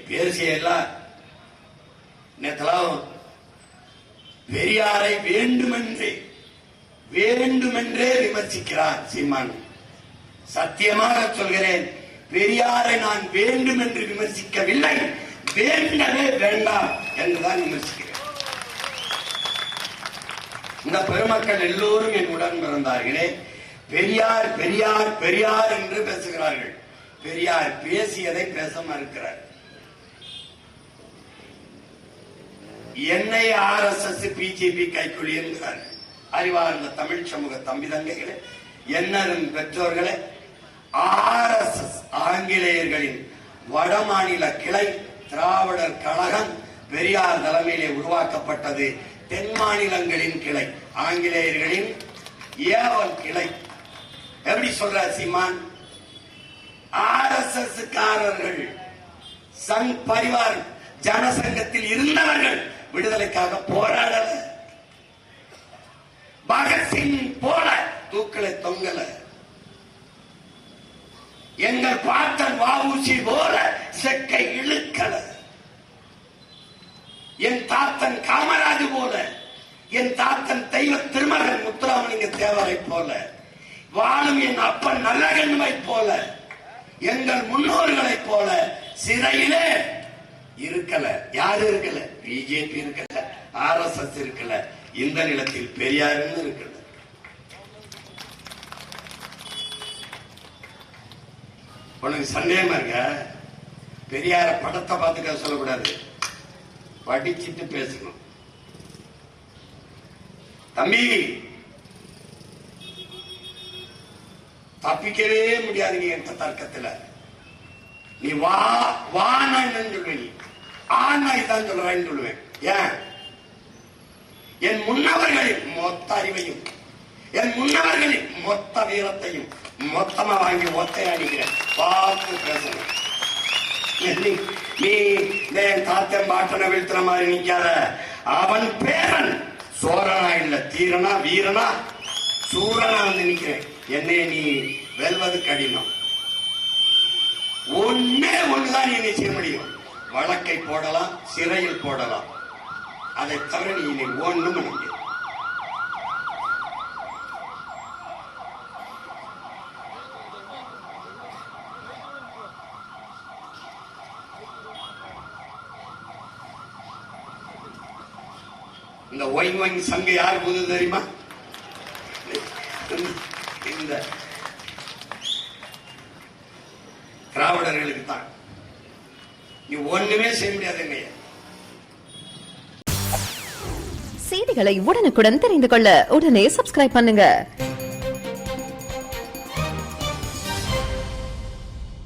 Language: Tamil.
பேசிய எல்லாம் நேத்தெல்லாம் பெரியாரை வேண்டுமென்றே விமர்சிக்கிறார் சீமான். சத்தியமாக சொல்கிறேன், பெரியாரை நான் வேண்டும் என்று விமர்சிக்கவில்லை, வேண்டவே வேண்டாம் என்றுதான் விமர்சிக்கிறேன். இந்த பெருமக்கள் எல்லோரும் என் உடன் பிறந்தார்களே, பெரியார் பெரியார் பெரியார் என்று பேசுகிறார்கள். பெரியார் பேசியதை பேச மறுக்கிறார். என்னை RSS பிஜேபி கைக்குள்ளி என்கிறார்கள். அறிவார்ந்த தமிழ் சமூக தம்பிதங்கைகளே, என்னரும் பெற்றோர்களே, RSS ஆங்கிலேயர்களின் வடமாநில கிளை திராவிடர் கழகம் பெரியார் தலைமையிலே உருவாக்கப்பட்டது. தென் மாநிலங்களின் கிளை ஆங்கிலேயர்களின் ஏவல் கிளை. எப்படி சொல்ற சீமான்? RSS காரர்கள் சங் பரிவார் ஜனசங்கத்தில் இருந்தவர்கள் விடுதலைக்காக போராடல. பகத்சிங் போல தூக்கலை தொங்கல. எங்கள் பாட்டன் வஉசி போல செக்கை இழுக்கல. என் தாத்தன் காமராஜ் போல, என் தாத்தன் தெய்வ திருமகன் முத்துராமலிங்க தேவரை போல, வாழும் என் அப்பன் நல்லகண்மை போல, எங்கள் முன்னோர்களை போல சிறையிலே இருக்கல. யாரு இருக்கல? பிஜேபி இருக்கல, RSS இருக்கல, இந்த நிலத்தில் பெரியார் இருக்கல. உனக்கு சந்தேகமா இருக்க? பெரியார படத்தை பார்த்துக்க சொல்லக்கூடாது, படிச்சுட்டு பேசணும். தம்பி, தப்பிக்கவே முடியாது நீ எந்த தர்க்கத்துல. நீ வா நான் சொல்லுவேன், நீ ஆனா இதான் சொல்றேன்னு சொல்லுவேன். ஏன்? என் முன்னவர்களின் மொத்த அறிவையும், என் முன்னவர்களின் மொத்த வீரத்தையும் மொத்தமா வாங்கி ஒத்தையா அடிக்கிறேன். பார்த்து பேசணும். நீ தாத்தன் பாட்டனை வீழ்த்துற மாதிரி நிக்காத. அவன் பேரன் சோரனா இல்ல, தீரனா வீரனா சூரனா வந்து நிக்கிறேன். என்னை நீ வெல்வது கடினம். ஒண்ணுதான் நீ செய்ய முடியும். வழக்கை போடலாம், சிறையில் போடலாம். அதை தவிர நீ ஒண்ணும் பண்ண முடியும். இந்த ஒய்ங் சங்க யார் புது தெரியுமா? இந்த திராவிடர்களுக்கு தான். நீ ஒண்ணுமே செய்ய முடியாது. என்னைய செய்திகளை உடனுக்குடன் தெரிந்து கொள்ள உடனே சப்ஸ்கிரைப் பண்ணுங்க.